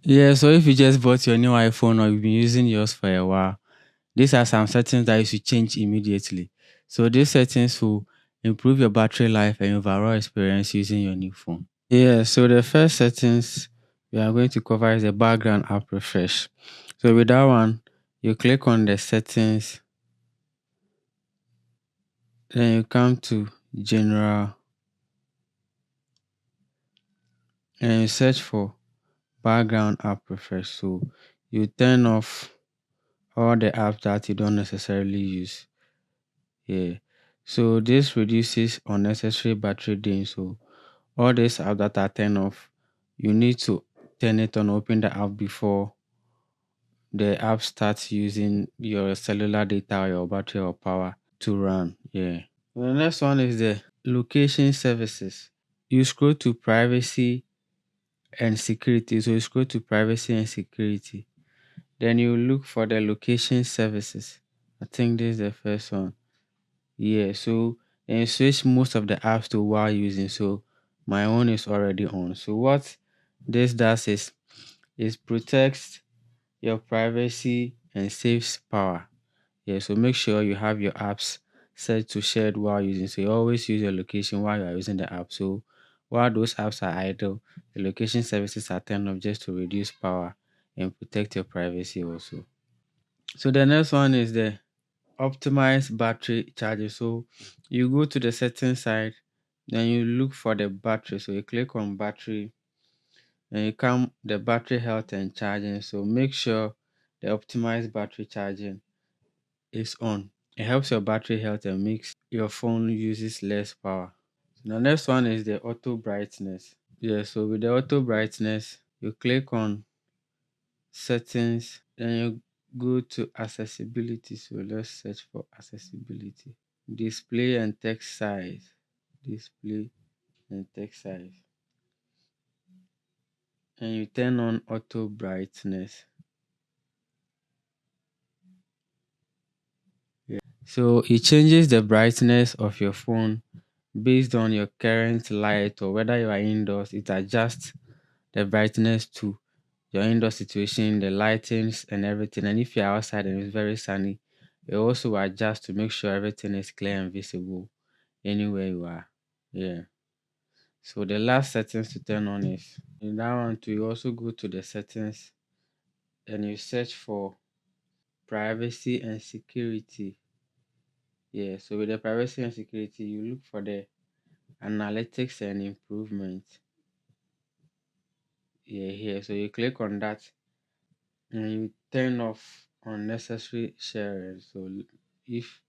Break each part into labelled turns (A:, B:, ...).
A: Yeah, so if you just bought your new iPhone or you've been using yours for a while, these are some settings that you should change immediately. So these settings will improve your battery life and overall experience using your new phone. Yeah, so the first settings we are going to cover is the background app refresh. So with that one, you click on the settings, then you come to general and you search for background app refresh. So you turn off all the apps that you don't necessarily use. Yeah. So this reduces unnecessary battery drain. So all these apps that are turned off, you need to turn it on, open the app before the app starts using your cellular data or your battery or power to run. Yeah. The next one is the location services. You scroll to privacy and security. So you scroll to privacy and security. Then you look for the location services. I think this is the first one. Yeah, so then you switch most of the apps to while using. So my own is already on. So what this does is protects your privacy and saves power. Yeah, so make sure you have your apps set to shared while using. So you always use your location while you are using the app. So while those apps are idle, the location services are turned off just to reduce power and protect your privacy also. So the next one is the optimize battery charger. So you go to the setting side, then you look for the battery. So you click on battery, and you come the battery health and charging. So make sure the optimized battery charging is on. It helps your battery health and makes your phone uses less power. The next one is the auto brightness. Yeah, so with the auto brightness, you click on settings, then you go to accessibility. So let's search for accessibility. Display and text size. Display and text size. And you turn on auto brightness. Yeah. So it changes the brightness of your phone based on your current light or whether you are indoors. It adjusts the brightness to your indoor situation, the lightings and everything. And if you're outside and it's very sunny, it also adjusts to make sure everything is clear and visible anywhere you are. Yeah. So the last settings to turn on is in that one too. You also go to the settings and you search for privacy and security. Yeah. So with the privacy and security, you look for the analytics and improvement. Yeah, here. So you click on that and you turn off unnecessary sharing. So if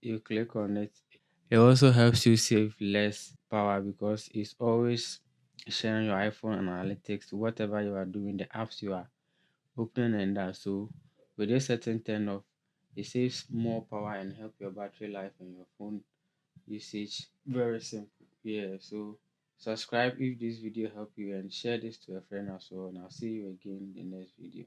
A: you click on it, it also helps you save less power because it's always sharing your iPhone analytics, whatever you are doing, the apps you are opening and that. So with this setting turn off, it saves more power and help your battery life and your phone usage. Very simple. Yeah. So subscribe if this video helped you and share this to a friend as well. And I'll see you again in the next video.